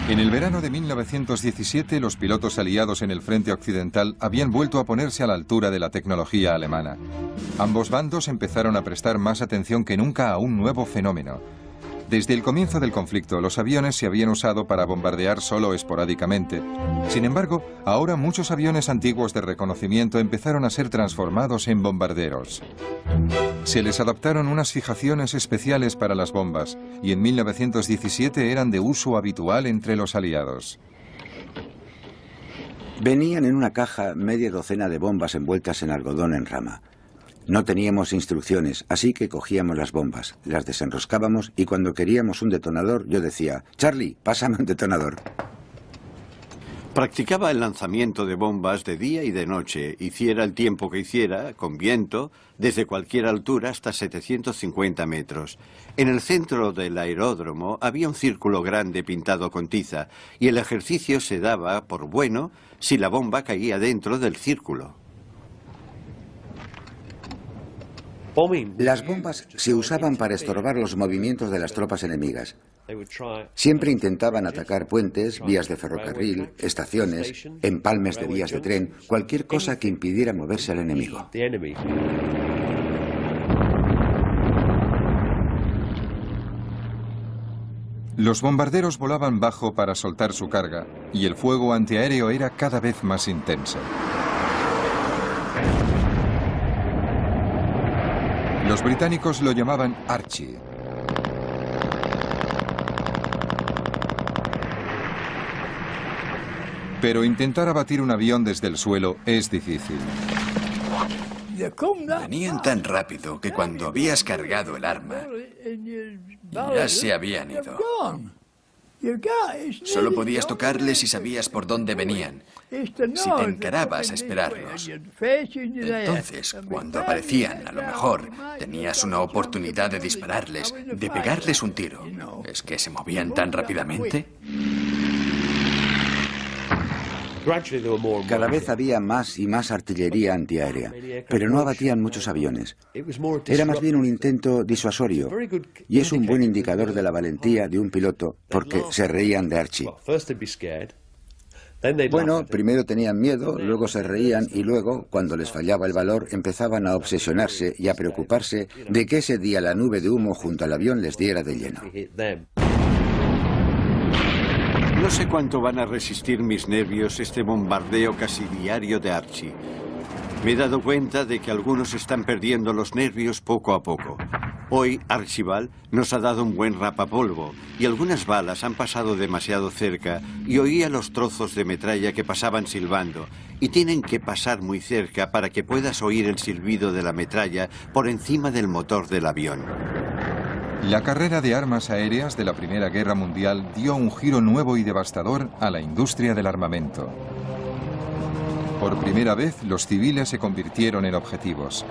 S1: En el verano de 1917, los pilotos aliados en el frente occidental habían vuelto a ponerse a la altura de la tecnología alemana. Ambos bandos empezaron a prestar más atención que nunca a un nuevo fenómeno. Desde el comienzo del conflicto, los aviones se habían usado para bombardear solo esporádicamente. Sin embargo, ahora muchos aviones antiguos de reconocimiento empezaron a ser transformados en bombarderos. Se les adaptaron unas fijaciones especiales para las bombas, y en 1917 eran de uso habitual entre los aliados.
S3: Venían en una caja media docena de bombas envueltas en algodón en rama. No teníamos instrucciones, así que cogíamos las bombas, las desenroscábamos y cuando queríamos un detonador yo decía, Charlie, pásame un detonador.
S2: Practicaba el lanzamiento de bombas de día y de noche, hiciera el tiempo que hiciera, con viento, desde cualquier altura hasta 750 metros. En el centro del aeródromo había un círculo grande pintado con tiza y el ejercicio se daba por bueno si la bomba caía dentro del círculo.
S3: Las bombas se usaban para estorbar los movimientos de las tropas enemigas. Siempre intentaban atacar puentes, vías de ferrocarril, estaciones, empalmes de vías de tren, cualquier cosa que impidiera moverse al enemigo.
S1: Los bombarderos volaban bajo para soltar su carga, y el fuego antiaéreo era cada vez más intenso. Los británicos lo llamaban Archie. Pero intentar abatir un avión desde el suelo es difícil.
S4: Venían tan rápido que cuando habías cargado el arma, ya se habían ido. Solo podías tocarles si sabías por dónde venían, si te encarabas a esperarlos. Entonces, cuando aparecían, a lo mejor, tenías una oportunidad de dispararles, de pegarles un tiro. ¿Es que se movían tan rápidamente?
S3: Cada vez había más y más artillería antiaérea, pero no abatían muchos aviones. Era más bien un intento disuasorio, y es un buen indicador de la valentía de un piloto, porque se reían de Archie. Bueno, primero tenían miedo, luego se reían y luego, cuando les fallaba el valor, empezaban a obsesionarse y a preocuparse de que ese día la nube de humo junto al avión les diera de lleno.
S2: No sé cuánto van a resistir mis nervios este bombardeo casi diario de Archie. Me he dado cuenta de que algunos están perdiendo los nervios poco a poco. Hoy Archibald nos ha dado un buen rapapolvo y algunas balas han pasado demasiado cerca y oía los trozos de metralla que pasaban silbando y tienen que pasar muy cerca para que puedas oír el silbido de la metralla por encima del motor del avión.
S1: La carrera de armas aéreas de la Primera Guerra Mundial dio un giro nuevo y devastador a la industria del armamento. Por primera vez, los civiles se convirtieron en objetivos.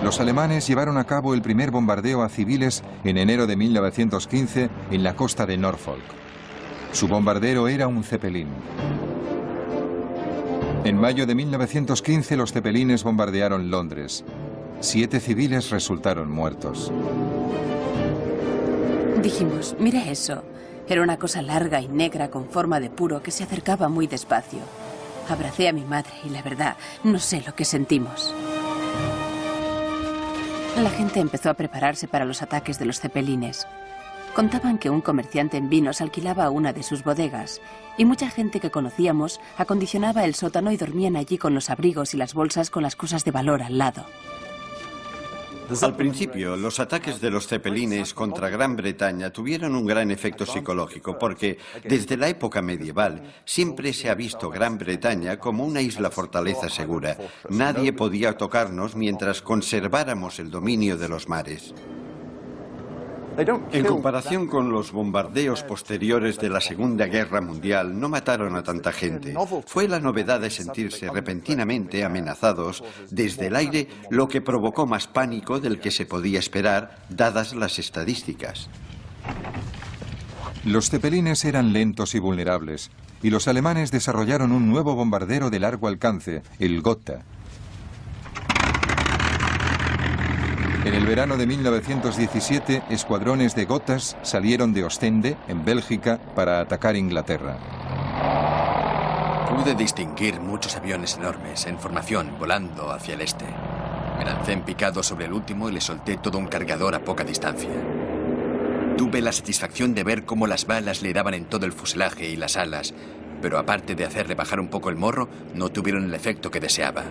S1: Los alemanes llevaron a cabo el primer bombardeo a civiles en enero de 1915 en la costa de Norfolk. Su bombardero era un Zeppelin. En mayo de 1915 los cepelines bombardearon Londres. 7 civiles resultaron muertos.
S5: Dijimos, mira eso. Era una cosa larga y negra con forma de puro que se acercaba muy despacio. Abracé a mi madre y la verdad, no sé lo que sentimos. La gente empezó a prepararse para los ataques de los cepelines. Contaban que un comerciante en vinos alquilaba una de sus bodegas y mucha gente que conocíamos acondicionaba el sótano y dormían allí con los abrigos y las bolsas con las cosas de valor al lado.
S2: Al principio, los ataques de los cepelines contra Gran Bretaña tuvieron un gran efecto psicológico porque desde la época medieval siempre se ha visto Gran Bretaña como una isla fortaleza segura. Nadie podía tocarnos mientras conserváramos el dominio de los mares. En comparación con los bombardeos posteriores de la Segunda Guerra Mundial, no mataron a tanta gente. Fue la novedad de sentirse repentinamente amenazados desde el aire lo que provocó más pánico del que se podía esperar, dadas las estadísticas.
S1: Los cepelines eran lentos y vulnerables, y los alemanes desarrollaron un nuevo bombardero de largo alcance, el Gotha. En el verano de 1917, escuadrones de Gothas salieron de Ostende, en Bélgica, para atacar Inglaterra.
S4: Pude distinguir muchos aviones enormes en formación volando hacia el este. Me lancé en picado sobre el último y le solté todo un cargador a poca distancia. Tuve la satisfacción de ver cómo las balas le daban en todo el fuselaje y las alas, pero aparte de hacerle bajar un poco el morro, no tuvieron el efecto que deseaba.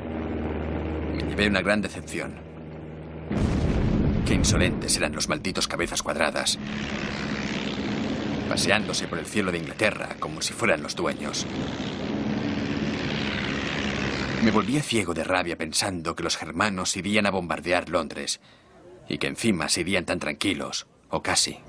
S4: Me llevé una gran decepción. Qué insolentes eran los malditos cabezas cuadradas, paseándose por el cielo de Inglaterra como si fueran los dueños. Me volvía ciego de rabia pensando que los germanos irían a bombardear Londres y que encima se irían tan tranquilos, o casi.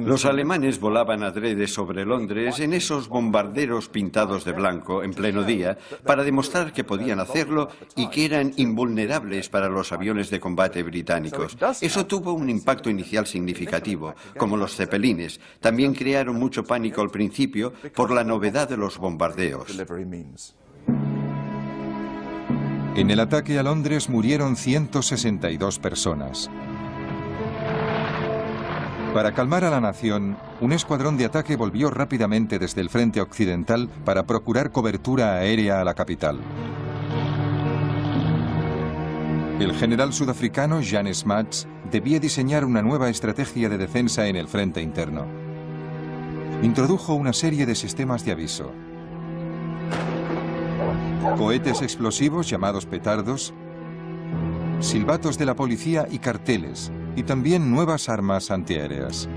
S2: Los alemanes volaban adrede sobre Londres en esos bombarderos pintados de blanco en pleno día para demostrar que podían hacerlo y que eran invulnerables para los aviones de combate británicos. Eso tuvo un impacto inicial significativo, como los cepelines. También crearon mucho pánico al principio por la novedad de los bombardeos.
S1: En el ataque a Londres murieron 162 personas. Para calmar a la nación, un escuadrón de ataque volvió rápidamente desde el frente occidental para procurar cobertura aérea a la capital. El general sudafricano Jan Smuts debía diseñar una nueva estrategia de defensa en el frente interno. Introdujo una serie de sistemas de aviso. Cohetes explosivos llamados petardos, silbatos de la policía y carteles, y también nuevas armas antiaéreas.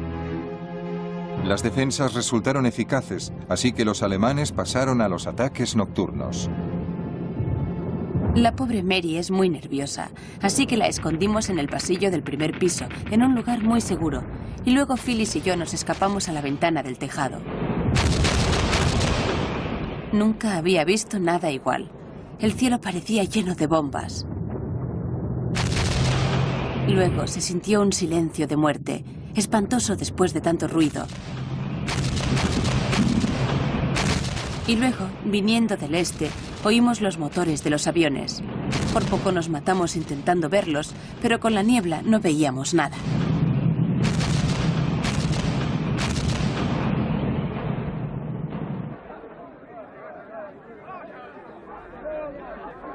S1: Las defensas resultaron eficaces, así que los alemanes pasaron a los ataques nocturnos.
S5: La pobre Mary es muy nerviosa, así que la escondimos en el pasillo del primer piso, en un lugar muy seguro, y luego Phyllis y yo nos escapamos a la ventana del tejado. Nunca había visto nada igual. El cielo parecía lleno de bombas. Luego se sintió un silencio de muerte, espantoso después de tanto ruido. Y luego, viniendo del este, oímos los motores de los aviones. Por poco nos matamos intentando verlos, pero con la niebla no veíamos nada.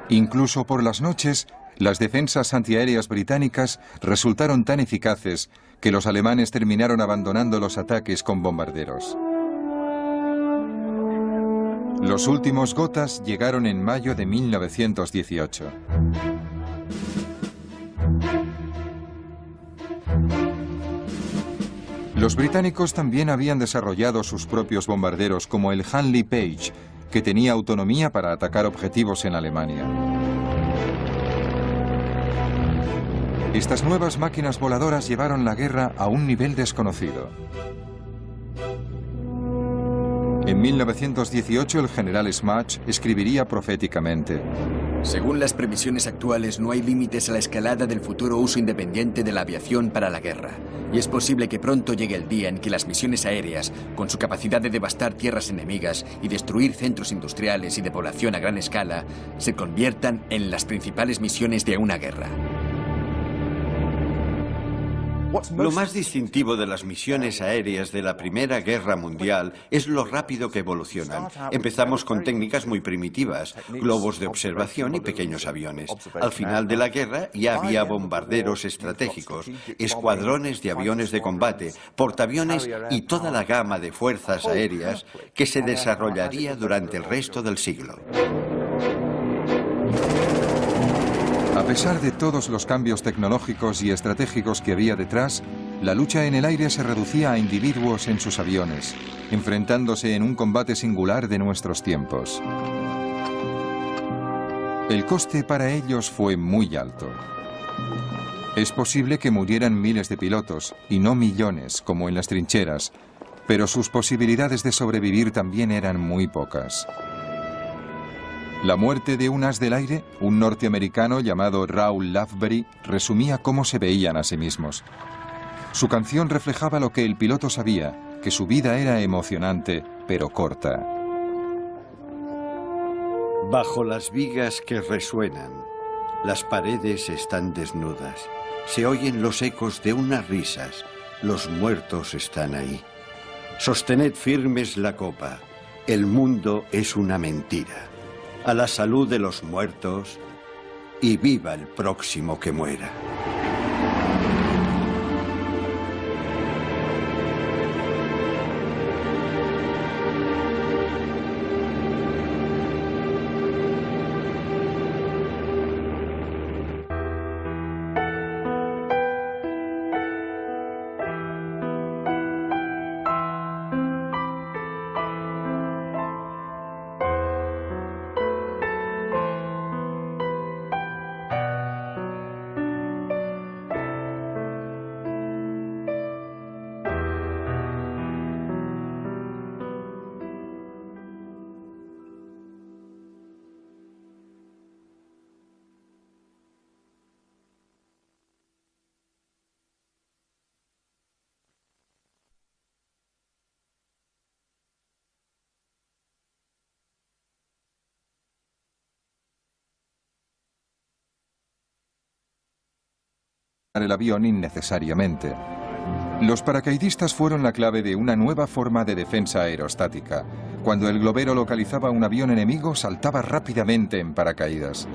S1: Incluso por las noches, las defensas antiaéreas británicas resultaron tan eficaces que los alemanes terminaron abandonando los ataques con bombarderos. Los últimos Gothas llegaron en mayo de 1918. Los británicos también habían desarrollado sus propios bombarderos como el Handley Page, que tenía autonomía para atacar objetivos en Alemania. Estas nuevas máquinas voladoras llevaron la guerra a un nivel desconocido. En 1918 el general Smuts escribiría proféticamente:
S4: Según las previsiones actuales, no hay límites a la escalada del futuro uso independiente de la aviación para la guerra. Y es posible que pronto llegue el día en que las misiones aéreas, con su capacidad de devastar tierras enemigas y destruir centros industriales y de población a gran escala, se conviertan en las principales misiones de una guerra.
S2: Lo más distintivo de las misiones aéreas de la Primera Guerra Mundial es lo rápido que evolucionan. Empezamos con técnicas muy primitivas, globos de observación y pequeños aviones. Al final de la guerra ya había bombarderos estratégicos, escuadrones de aviones de combate, portaaviones y toda la gama de fuerzas aéreas que se desarrollaría durante el resto del siglo.
S1: A pesar de todos los cambios tecnológicos y estratégicos que había detrás, la lucha en el aire se reducía a individuos en sus aviones, enfrentándose en un combate singular de nuestros tiempos. El coste para ellos fue muy alto. Es posible que murieran miles de pilotos, y no millones, como en las trincheras, pero sus posibilidades de sobrevivir también eran muy pocas. La muerte de un as del aire, un norteamericano llamado Raoul Loveberry, resumía cómo se veían a sí mismos. Su canción reflejaba lo que el piloto sabía, que su vida era emocionante, pero corta.
S2: Bajo las vigas que resuenan, las paredes están desnudas. Se oyen los ecos de unas risas. Los muertos están ahí. Sostened firmes la copa. El mundo es una mentira. A la salud de los muertos y viva el próximo que muera.
S1: El avión innecesariamente. Los paracaidistas fueron la clave de una nueva forma de defensa aerostática. Cuando el globero localizaba un avión enemigo, saltaba rápidamente en paracaídas.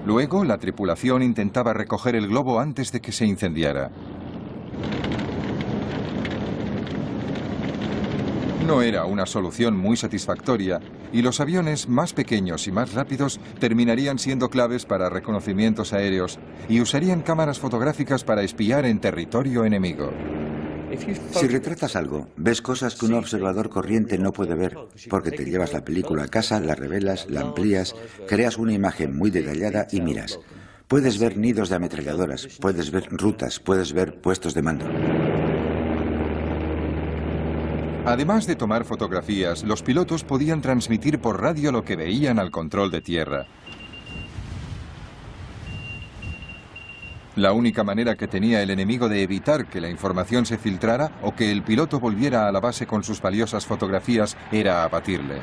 S1: Luego, la tripulación intentaba recoger el globo antes de que se incendiara. No era una solución muy satisfactoria, y los aviones más pequeños y más rápidos terminarían siendo claves para reconocimientos aéreos y usarían cámaras fotográficas para espiar en territorio enemigo.
S3: Si retratas algo, ves cosas que un observador corriente no puede ver, porque te llevas la película a casa, la revelas, la amplías, creas una imagen muy detallada y miras. Puedes ver nidos de ametralladoras, puedes ver rutas, puedes ver puestos de mando.
S1: Además de tomar fotografías, los pilotos podían transmitir por radio lo que veían al control de tierra. La única manera que tenía el enemigo de evitar que la información se filtrara o que el piloto volviera a la base con sus valiosas fotografías era abatirle.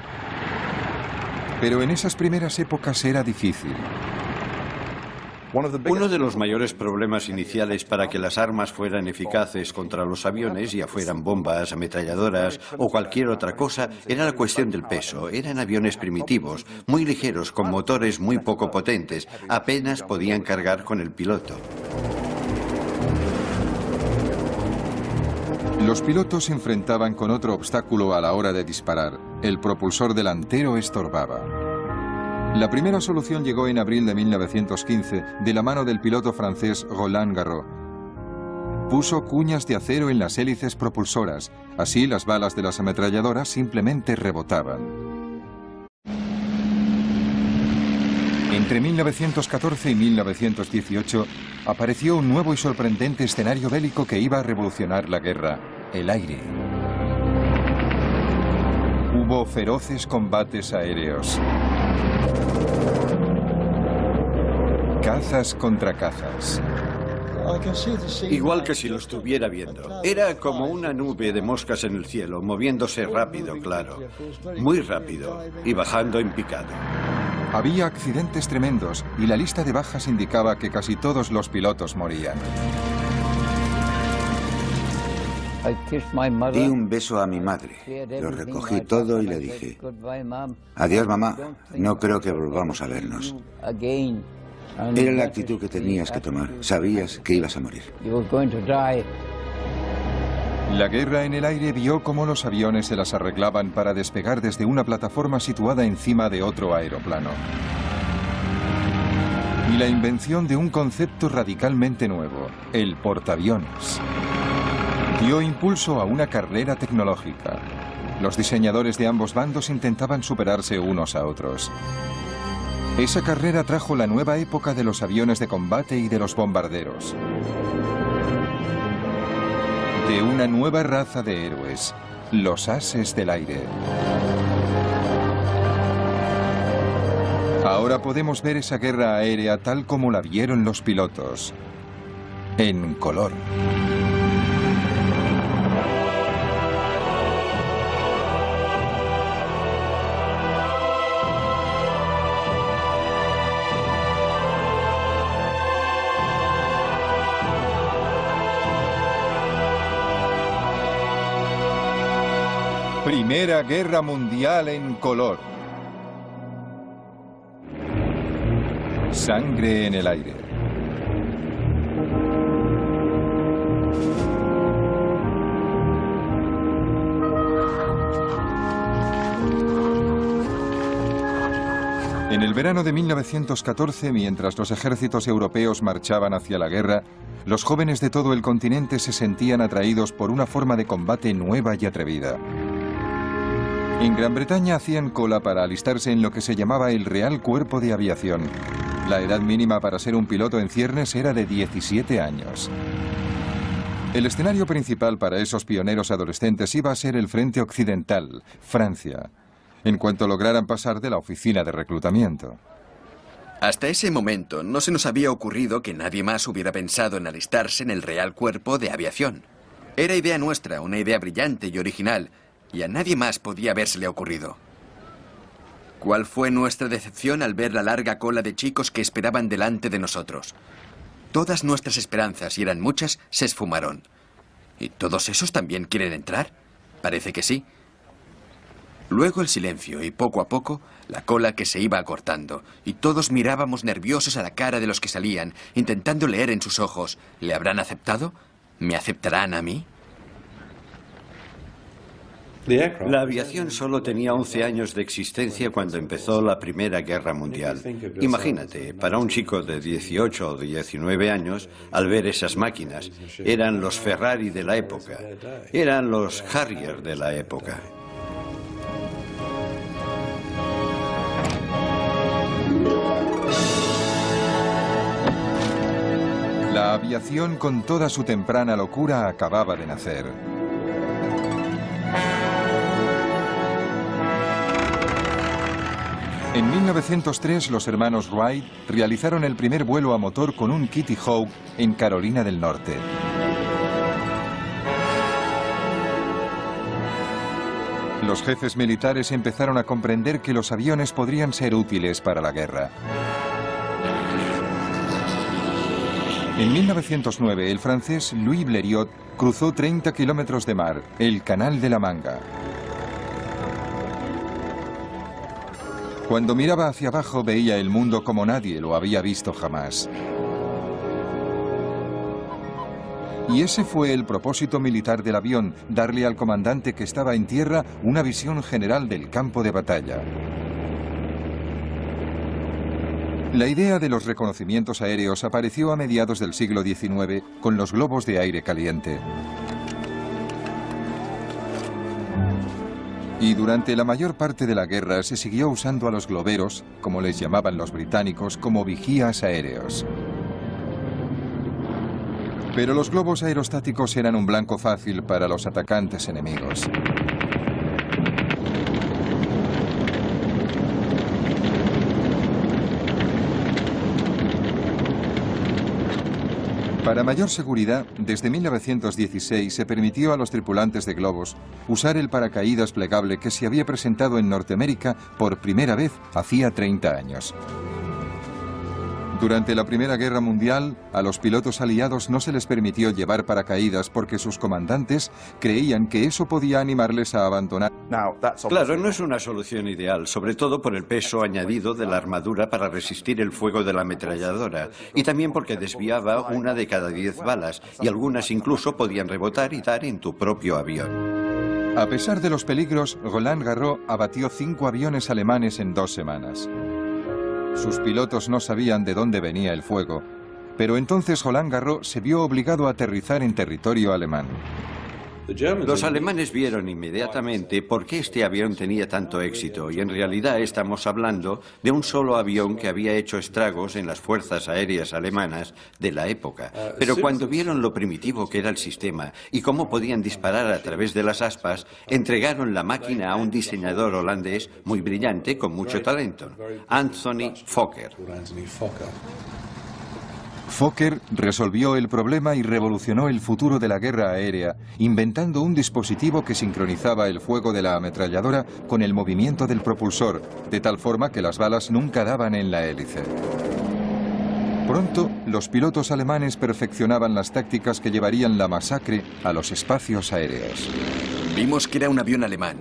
S1: Pero en esas primeras épocas era difícil.
S2: Uno de los mayores problemas iniciales para que las armas fueran eficaces contra los aviones, ya fueran bombas, ametralladoras o cualquier otra cosa, era la cuestión del peso. Eran aviones primitivos, muy ligeros, con motores muy poco potentes. Apenas podían cargar con el piloto.
S1: Los pilotos se enfrentaban con otro obstáculo a la hora de disparar. El propulsor delantero estorbaba. La primera solución llegó en abril de 1915 de la mano del piloto francés Roland Garros. Puso cuñas de acero en las hélices propulsoras, así las balas de las ametralladoras simplemente rebotaban. Entre 1914 y 1918 apareció un nuevo y sorprendente escenario bélico que iba a revolucionar la guerra: el aire. Hubo feroces combates aéreos. Cazas contra cazas.
S2: Igual que si lo estuviera viendo. Era como una nube de moscas en el cielo, moviéndose rápido, claro. Muy rápido y bajando en picado.
S1: Había accidentes tremendos y la lista de bajas indicaba que casi todos los pilotos morían.
S3: Di un beso a mi madre. Lo recogí todo y le dije, adiós mamá, no creo que volvamos a vernos. Era la actitud que tenías que tomar. Sabías que ibas a morir.
S1: La guerra en el aire vio cómo los aviones se las arreglaban para despegar desde una plataforma situada encima de otro aeroplano. Y la invención de un concepto radicalmente nuevo, el portaaviones, dio impulso a una carrera tecnológica. Los diseñadores de ambos bandos intentaban superarse unos a otros. Esa carrera trajo la nueva época de los aviones de combate y de los bombarderos. De una nueva raza de héroes, los ases del aire. Ahora podemos ver esa guerra aérea tal como la vieron los pilotos, en color. Primera Guerra Mundial en color. Sangre en el aire. En el verano de 1914, mientras los ejércitos europeos marchaban hacia la guerra, los jóvenes de todo el continente se sentían atraídos por una forma de combate nueva y atrevida. En Gran Bretaña hacían cola para alistarse en lo que se llamaba el Real Cuerpo de Aviación. La edad mínima para ser un piloto en ciernes era de 17 años. El escenario principal para esos pioneros adolescentes iba a ser el frente occidental, Francia, en cuanto lograran pasar de la oficina de reclutamiento.
S4: Hasta ese momento no se nos había ocurrido que nadie más hubiera pensado en alistarse en el Real Cuerpo de Aviación. Era idea nuestra, una idea brillante y original, y a nadie más podía habérsele ocurrido. ¿Cuál fue nuestra decepción al ver la larga cola de chicos que esperaban delante de nosotros? Todas nuestras esperanzas, y eran muchas, se esfumaron. ¿Y todos esos también quieren entrar? Parece que sí. Luego el silencio y poco a poco la cola que se iba acortando, y todos mirábamos nerviosos a la cara de los que salían, intentando leer en sus ojos, ¿le habrán aceptado? ¿Me aceptarán a mí?
S2: La aviación solo tenía 11 años de existencia cuando empezó la Primera Guerra Mundial. Imagínate, para un chico de 18 o 19 años, al ver esas máquinas, eran los Ferrari de la época, eran los Harrier de la época.
S1: La aviación, con toda su temprana locura, acababa de nacer. En 1903, los hermanos Wright realizaron el primer vuelo a motor con un Kitty Hawk en Carolina del Norte. Los jefes militares empezaron a comprender que los aviones podrían ser útiles para la guerra. En 1909, el francés Louis Blériot cruzó 30 kilómetros de mar, el Canal de la Mancha. Cuando miraba hacia abajo veía el mundo como nadie lo había visto jamás. Y ese fue el propósito militar del avión, darle al comandante que estaba en tierra una visión general del campo de batalla. La idea de los reconocimientos aéreos apareció a mediados del siglo XIX con los globos de aire caliente. Y durante la mayor parte de la guerra se siguió usando a los globeros, como les llamaban los británicos, como vigías aéreos. Pero los globos aerostáticos eran un blanco fácil para los atacantes enemigos. Para mayor seguridad, desde 1916 se permitió a los tripulantes de globos usar el paracaídas plegable que se había presentado en Norteamérica por primera vez hacía 30 años. Durante la Primera Guerra Mundial, a los pilotos aliados no se les permitió llevar paracaídas porque sus comandantes creían que eso podía animarles a abandonar.
S2: Claro, no es una solución ideal, sobre todo por el peso añadido de la armadura para resistir el fuego de la ametralladora, y también porque desviaba una de cada 10 balas, y algunas incluso podían rebotar y dar en tu propio avión.
S1: A pesar de los peligros, Roland Garros abatió 5 aviones alemanes en 2 semanas. Sus pilotos no sabían de dónde venía el fuego, pero entonces Roland Garros se vio obligado a aterrizar en territorio alemán.
S2: Los alemanes vieron inmediatamente por qué este avión tenía tanto éxito, y en realidad estamos hablando de un solo avión que había hecho estragos en las fuerzas aéreas alemanas de la época. Pero cuando vieron lo primitivo que era el sistema y cómo podían disparar a través de las aspas, entregaron la máquina a un diseñador holandés muy brillante con mucho talento, Anthony Fokker.
S1: Fokker resolvió el problema y revolucionó el futuro de la guerra aérea, inventando un dispositivo que sincronizaba el fuego de la ametralladora con el movimiento del propulsor, de tal forma que las balas nunca daban en la hélice. Pronto, los pilotos alemanes perfeccionaban las tácticas que llevarían la masacre a los espacios aéreos.
S4: Vimos que era un avión alemán,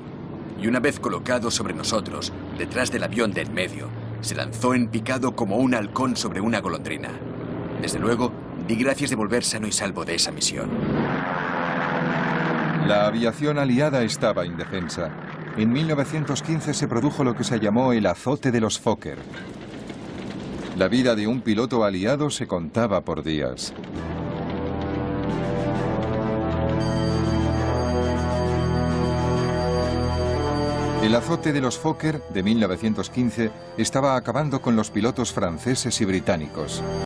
S4: y una vez colocado sobre nosotros, detrás del avión de en medio, se lanzó en picado como un halcón sobre una golondrina. Desde luego, di gracias de volver sano y salvo de esa misión.
S1: La aviación aliada estaba indefensa. En 1915 se produjo lo que se llamó el azote de los Fokker. La vida de un piloto aliado se contaba por días. El azote de los Fokker de 1915 estaba acabando con los pilotos franceses y británicos.